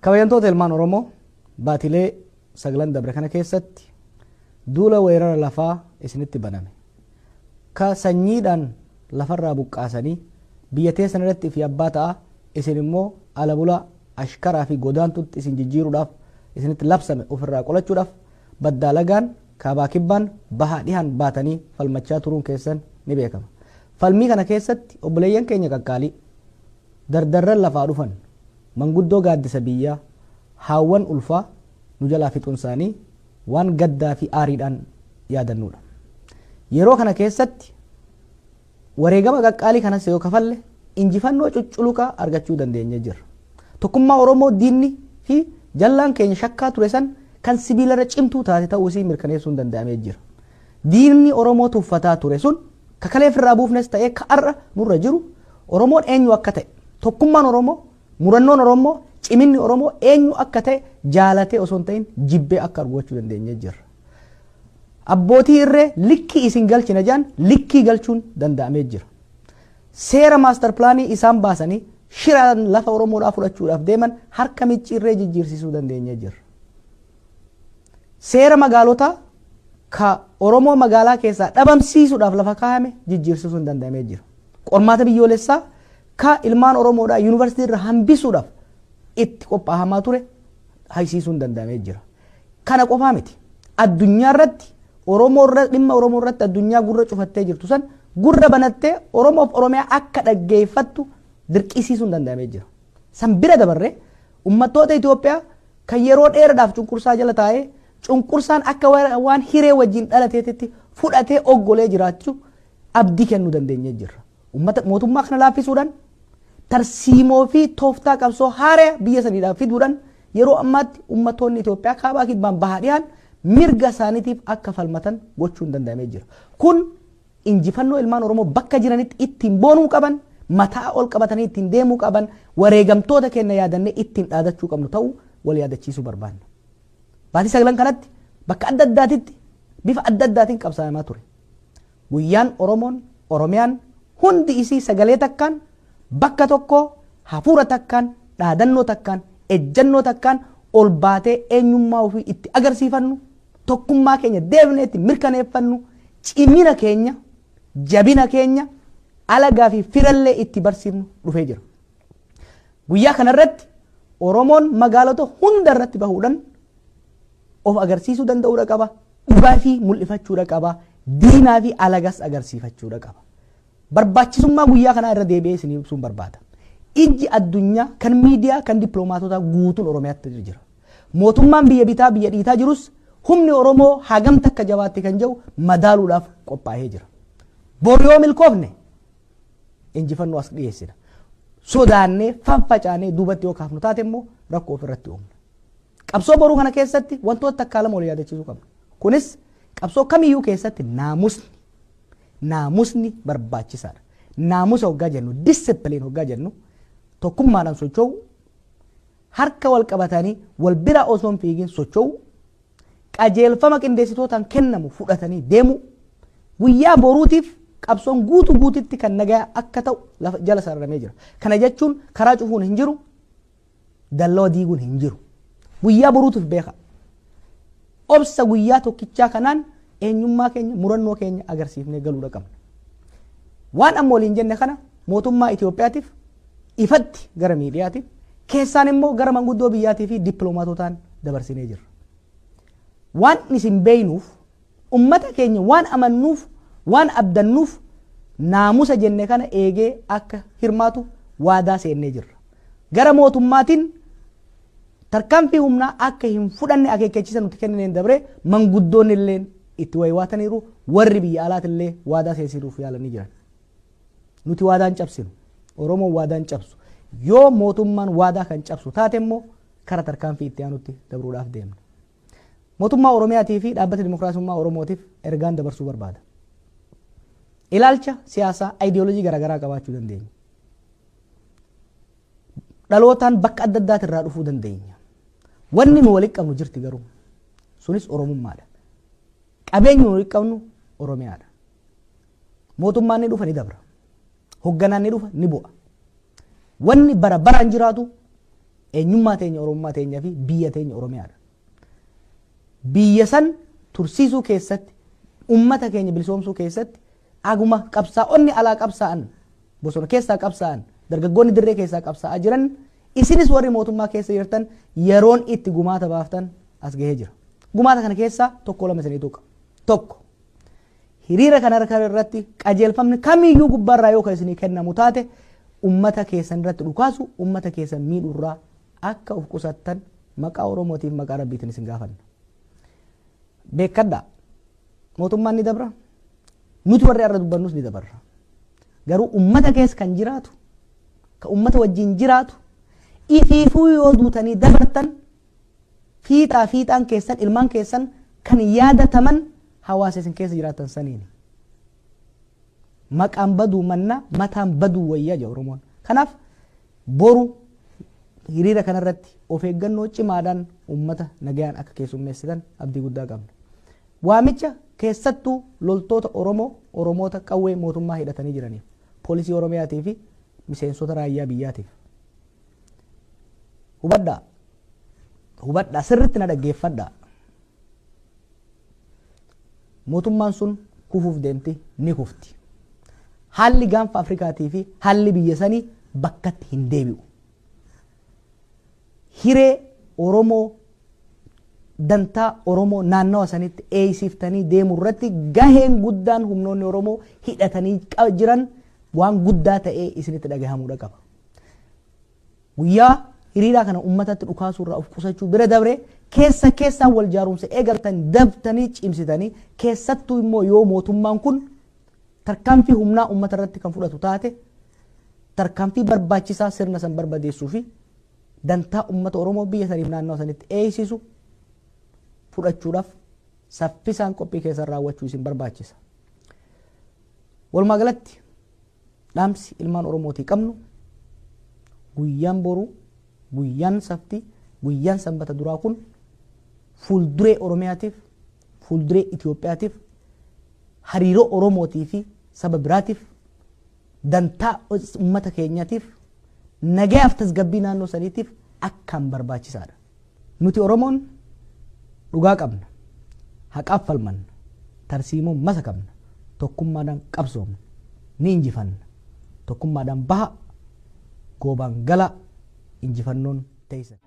Kabajantoota ilmaan Oromoo baatilee sagalan dabre kana keessatti duula weerara lafaa isinitti baname. Ka sanyiidhaan lafarraa buqqaasanii biyya teessan irratti fi abbaa ta'a isin immoo ala bulaa ashkaraa fi godaantutti isin jijjiiruudhaaf isinitti labsame ofirraa qolachuudhaaf baddaa lagaan kaabaa kibbaan bahaa dhihaan baatanii falmachaa turuun keessan ni beekama. Falmii kana keessatti obboleeyyan keenya qaqqaalii dardarran lafaa dhufan manguddoo gaaddisa biyyaa haawwan ulfaa nu jalaa fixuun isaanii waan gaddaa fi aariidhaan yaadannuudha. Yeroo kana keessatti wareegama qaqqaalii kanas yoo kafalle injifannoo cucculuqaa argachuu dandeenya jirra. Tokkummaa Oromoo diinni fi jallaan keenya shakkaa ture san kan sibiilarra cimtuu taate ta'uu isii mirkaneessuun danda'amee jira. Diinni Oromoo tuffataa ture sun kakalee ofirraa buufnes ta'ee ka'arra nurra jiru Oromoon eenyu akka ta'e tokkummaan Oromoo murannoon Oromoo ciminni Oromoo eenyu akka ta'e jaalatee osoo hin ta'in jibbee akka argachuu dandeenya jirra. Abbootii irree likkii isin galchina jaan likkii galchuun danda'amee jira. Seera maaster pilaanii isaan baasanii shiraan lafa Oromoodhaa fudhachuudhaaf deeman harka micciirree jijjiirsisuu dandeenya jirra. Seera magaalotaa ka Oromoo magaalaa keessaa dhabamsiisuudhaaf lafa kaa'ame jijjiirsisuun danda'amee jira. Qormaata biyyoolessaa ka ilmaan Oromoodhaa yuunivarsiitii irra hambisuudhaaf itti qophaahamaa ture haysiisuun danda'amee jira. Kana qofaa miti. Addunyaa irratti dhimma Oromoo irratti addunyaa gurra cufattee jirtu san gurra banattee Oromoof Oromiyaa akka dhaggeeffattu dirqisiisuun danda'amee jira. San bira dabarree uummattoota Itoophiyaa kan yeroo dheeraadhaaf cunqursaa jala taa'ee cunqursaan akka waan hiree wajjin dhalateetti fudhatee oggolee jiraachuu abdii kennuu dandeenyee jirra. Mootummaa kana laaffisuudhaan tarsiimoo fi tooftaa qabsoo haaraa biyya saniidhaaf fiduudhaan yeroo ammaatti uummattoonni Itoophiyaa kaabaa kibbaan bahaa dhiyaan mirga isaaniitiif akka falmatan gochuun danda'amee jira. Kun injifannoo ilmaan Oromoo bakka jiranitti ittiin boonuu qaban, mataa ol qabatanii ittiin deemuu qaban, wareegamtoota keenya yaadannee ittiin dhaadachuu qabnu ta'uu wal yaadachiisuu barbaanna. Baatii sagalan kanatti bakka adda addaatitti bifa adda addaatiin qabsaafamaa ture. Guyyaan Oromoon Oromiyaan hundi isii sagalee takkaan bakka tokko hafuura takkaan dhaadannoo takkaan ejjannoo takkaan ol baatee eenyummaa ofii itti agarsiifannu tokkummaa keenya deebinee itti mirkaneeffannu cimina keenya jabina keenya alagaa fi firallee itti barsiifnu dhufee jira. Guyyaa kanarratti Oromoon magaalota hunda irratti bahuudhaan of agarsiisuu danda'uudha qaba. Dhugaa fi mul'ifachuudha qaba. Diinaa fi alagas agarsiifachuudha qaba. Barbaachisummaa guyyaa kanaa irra deebi'ee isin ibsuun barbaada. Ijji addunyaa kan miidiyaa kan dippiloomaatota guutuun Oromiyaatti jira. Mootummaan biyya bitaa biyya dhiitaa jirus humni Oromoo hagam takka jabaatti kan jiru madaaluudhaaf qophaa'ee jira. Bor yoo milkoofne injifannoo as dhiyeessina. Sodaannee fanfacaanee duubatti yoo kaafnu taate immoo rakkoo ofirratti uumna. Qabsoo boruu kana keessatti wantoota takkaa lama wal yaadachiisuu qabna. Kunis qabsoo kamiyyuu keessatti naamusni barbaachisaadha. Naamusa hoggaa jennu disipiliin hoggaa jennu tokkummaadhaan socho'u harka wal qabatanii wal bira osoo hin fiigin socho'u qajeelfama qindeessitootaan kennamu fudhatanii deemu guyyaa boruutiif qabsoon guutuutti kan nagaa akka ta'u jala sararamee jira. Kana jechuun karaa cufuun hin jiru, dalloo diiguun hin jiru. Guyyaa boruutiif beeka. Obsa guyyaa tokkichaa kanaan eenyummaa keenya murannoo keenya agarsiifnee galuudha qabna. Waan amma waliin jenne kana mootummaa Itoophiyaatiif ifatti gara miidiyaatiif keessaan immoo gara manguddoo biyyaatii fi dippiloomaatotaan dabarsinee jirra. Waan isin beeynuuf ummata keenya waan amannuuf waan abdannuuf naamusa jenne kana eegee akka hirmaatu waadaa seennee jirra. Gara mootummaatiin tarkaanfii humnaa akka hin fudhanne akeekkachiisa nuti kenneen dabre manguddoonni illee itti waywaataniiru warri biyya alaatillee waadaa seensisuuf yaalanii jiran. Nuti waadaan cabsinu. Oromoon waadaan cabsu. Yoo mootummaan waadaa kan cabsu taate immoo kara tarkaanfii itti aanutti dabruudhaaf deemna. Mootummaa Oromiyaatii fi dhaabbata Dimookiraasummaa Oromootiif ergaan dabarsuu barbaada. Ilaalcha siyaasaa ayidiyoolojii garaagaraa qabaachuu dandeenya. Dhalootaan bakka adda addaati irraa dhufuu dandeenya. Wanni nu walitti qabnu jirti garuu sunis Oromummaadha. Qabeenyi nu walitti qabnu Oromiyaadha. Mootummaan ni dhufa ni dabra. Hogganaan ni dhufa ni bu'a. Wanni bara baraan jiraatu eenyummaa teenya Oromummaa teenyaa fi biyya teenya Oromiyaadha. Biyya san tursiisuu keessatti ummata keenya bilisoomsuu keessatti aguma qabsaa'onni alaa qabsaa'an bosona keessaa qabsaa'an dargaggoonni dirree keessaa qabsaa'aa jiran isinis warri mootummaa keessa jirtan yeroon itti gumaata baaftan as gahee jira. Gumaata kana keessaa tokko lama isiniitu qaba. Tokko hiriira kana irratti qajeelfamni kamiyyuu gubbaarraa yoo kan isinii kennamu taate ummata keessan irratti dhukaasu ummata keessan miidhurraa akka of qusattan maqaa Oromootiif maqaa Rabbiitiin isin gaafanna. Beekadhaa mootummaan ni dabra nuti warri irra dubbannus ni dabarra. Garuu ummata keessa kan jiraatu ka ummata wajjin jiraatu ifiifuu yoo duutanii dabartan fiixaan keessan ilmaan keessan kan yaadataman hawaasa isin keessa jiraatan saniini. Maqaan baduu manna mataan baduu wayyaa jedha Oromoon. Kanaaf boru hiriira kanarratti of eeggannoo cimaadhaan ummata nagayaan akka keessummeessitan abdii guddaa qabna. Waamicha keessattuu loltoota Oromoota qawwee mootummaa hidhatanii jiraniif poolisii Oromiyaatii fi miseensota raayyaa biyyaatiif. Hubadhaa sirriitti na dhaggeeffadhaa. Mootummaan sun kufuuf deemti ni kufti. Haalli gaanfa Afrikaatii fi haalli biyya sanii bakkatti hin deebi'u. Hiree Oromoo dantaa Oromoo naannawa sanitti eeysiftanii deemuu irratti gaheen guddaan humnoonni Oromoo hidhatanii jiran waan guddaa ta'ee isinitti dhagahamuudha qaba. Guyyaa hiriiraa kana ummatatti dhukaasuu irraa of qusachuu bira dabre keessaan wal jaarumsa eegaltan dabtanii cimsitanii keessattuu immoo yoo mootummaan kun tarkaanfii humnaa ummata irratti kan fudhatu taate tarkaanfii barbaachisaa sirna san barbadeessuu fi dantaa ummata Oromoo biyya saniif naannoo sanitti eeysisu fudhachuudhaaf saffisaan qophii keessan raawwachuu isin barbaachisa. Walumaa galatti dhaamsi ilmaan Oromootii qabnu guyyaan boruu guyyaan saftii guyyaan sanbata duraa kun fuulduree Oromiyaatiif fuulduree Itoophiyaatiif hariiroo Oromootii fi saba biraatiif dantaa ummata keenyaatiif nagayaaf tasgabbii naannoo saniitiif akkaan barbaachisaadha. Nuti Oromoon dhugaa qabna, haqaaf falmanna, tarsiimoo masa qabna, tokkummaadhaan qabsoomna, ni injifanna, tokkummaadhaan baha goobaan gala injifannoon teessan.